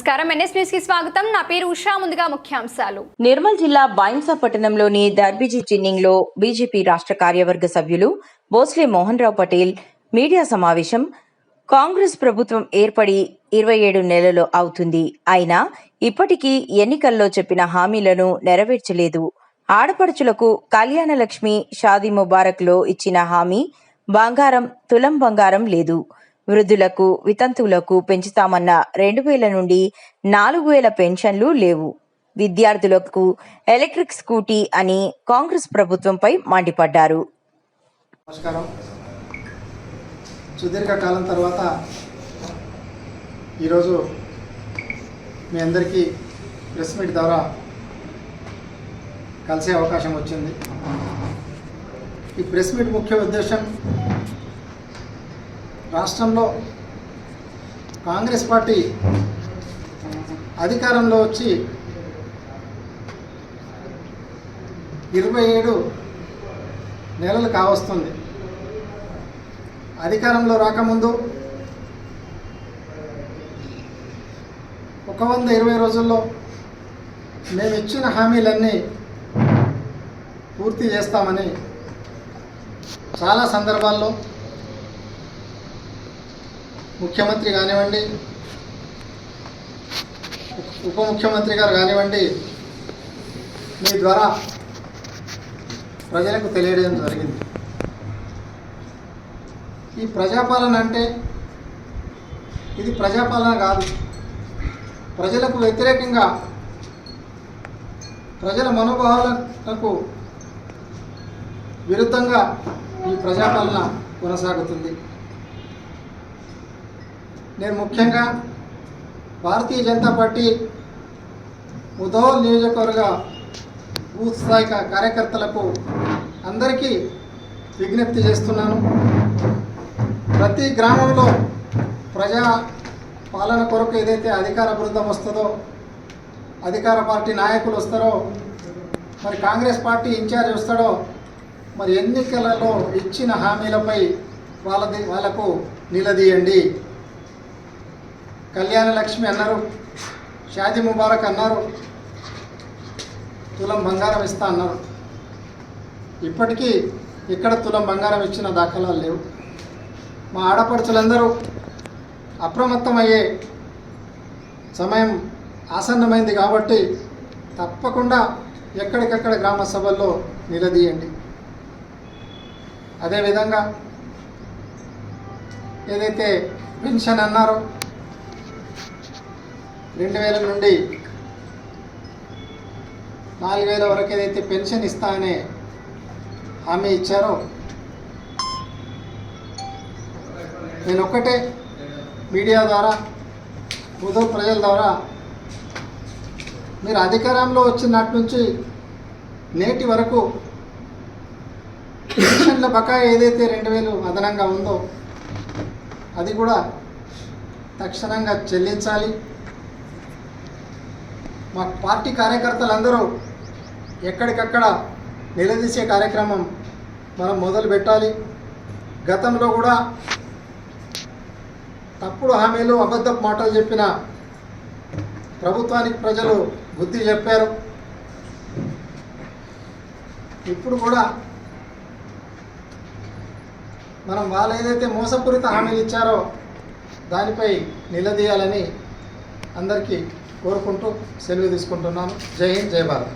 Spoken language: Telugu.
నమస్కారం ఎన్ఎస్ న్యూస్ కి స్వాగతం. నా పేరు ఉషా. ముందుగా ముఖ్యాంశాలు. నిర్మల్ జిల్లా బైంసా పట్టణంలోని దర్బీజీ చిన్నింగ్ లో బీజేపీ రాష్ట్ర కార్యవర్గ సభ్యులు భోస్లే మోహన్ రావు పటేల్ మీడియా సమావేశం. కాంగ్రెస్ ప్రభుత్వం ఏర్పడి 27 నెలలు అవుతుంది. అయినా ఇప్పటికీ ఎన్నికల్లో చెప్పిన హామీలను నెరవేర్చలేదు. ఆడపడుచులకు కళ్యాణలక్ష్మి, షాదీ ముబారక్ లో ఇచ్చిన హామీ బంగారం, తులం బంగారం లేదు. వృద్ధులకు, వితంతువులకు పెంచుతామన్న 2000 నుండి 4000 పెన్షన్లు లేవు. విద్యార్థులకు ఎలక్ట్రిక్ స్కూటీ అని కాంగ్రెస్ ప్రభుత్వంపై మండిపడ్డారు. నమస్కారం. సుదీర్ఘకాలం తర్వాత ఈరోజు మీ అందరికీ ప్రెస్ మీట్ ద్వారా కలిసే అవకాశం వచ్చింది. ఈ ప్రెస్ మీట్ ముఖ్య ఉద్దేశం రాష్ట్రంలో కాంగ్రెస్ పార్టీ అధికారంలో వచ్చి 27 నెలలు కావస్తుంది. అధికారంలో రాకముందు 120 రోజుల్లో మేము ఇచ్చిన హామీలన్నీ పూర్తి చేస్తామని చాలా సందర్భాల్లో ముఖ్యమంత్రి కానివ్వండి, ఉప ముఖ్యమంత్రి గారు కానివ్వండి, మీ ద్వారా ప్రజలకు తెలియడం జరిగింది. ఈ ప్రజాపాలన అంటే ఇది ప్రజాపాలన కాదు. ప్రజలకు వ్యతిరేకంగా, ప్రజల మనోభావాలకు విరుద్ధంగా ఈ ప్రజాపాలన కొనసాగుతుంది. నేను ముఖ్యంగా భారతీయ జనతా పార్టీ ముధోల్ నియోజకవర్గ బూత్ స్థాయి కార్యకర్తలకు అందరికీ విజ్ఞప్తి చేస్తున్నాను. ప్రతి గ్రామంలో ప్రజా పాలన కొరకు ఏదైతే అధికార బృందం వస్తుందో, అధికార పార్టీ నాయకులు వస్తారో, మరి కాంగ్రెస్ పార్టీ ఇన్ఛార్జ్ వస్తాడో, మరి ఎన్నికలలో ఇచ్చిన హామీలపై వాళ్ళకు నిలదీయండి. కళ్యాణలక్ష్మి అన్నారు, షాదీ ముబారక్ అన్నారు, తులం బంగారం ఇస్తా అన్నారు. ఇప్పటికీ ఇక్కడ తులం బంగారం ఇచ్చిన దాఖలాలు లేవు. మా ఆడపడుచులందరూ అప్రమత్తమయ్యే సమయం ఆసన్నమైంది కాబట్టి తప్పకుండా ఎక్కడికక్కడ గ్రామ సభల్లో నిలదీయండి. అదేవిధంగా ఏదైతే పెన్షన్ అన్నారో 2000 నుండి 4000 వరకు ఏదైతే పెన్షన్ ఇస్తా అనే హామీ ఇచ్చారో, నేను ఒక్కటే మీడియా ద్వారా, ముదోల్ ప్రజల ద్వారా, మీరు అధికారంలో వచ్చినట్టు నుంచి నేటి వరకు పెన్షన్ల బకాయి ఏదైతే 2000 అదనంగా ఉందో అది కూడా తక్షణంగా చెల్లించాలి. మా పార్టీ కార్యకర్తలందరూ ఎక్కడికక్కడ నిలదీసే కార్యక్రమం మనం మొదలు పెట్టాలి. గతంలో కూడా తప్పుడు హామీలు, అబద్ధపు మాటలు చెప్పిన ప్రభుత్వానికి ప్రజలు బుద్ధి చెప్పారు. ఇప్పుడు కూడా మనం వాళ్ళు ఏదైతే మోసపూరిత హామీలు ఇచ్చారో దానిపై నిలదీయాలని అందరికీ కోరుకుంటూ సెలవు తీసుకుంటున్నాను. జై హింద్, జై భారత్.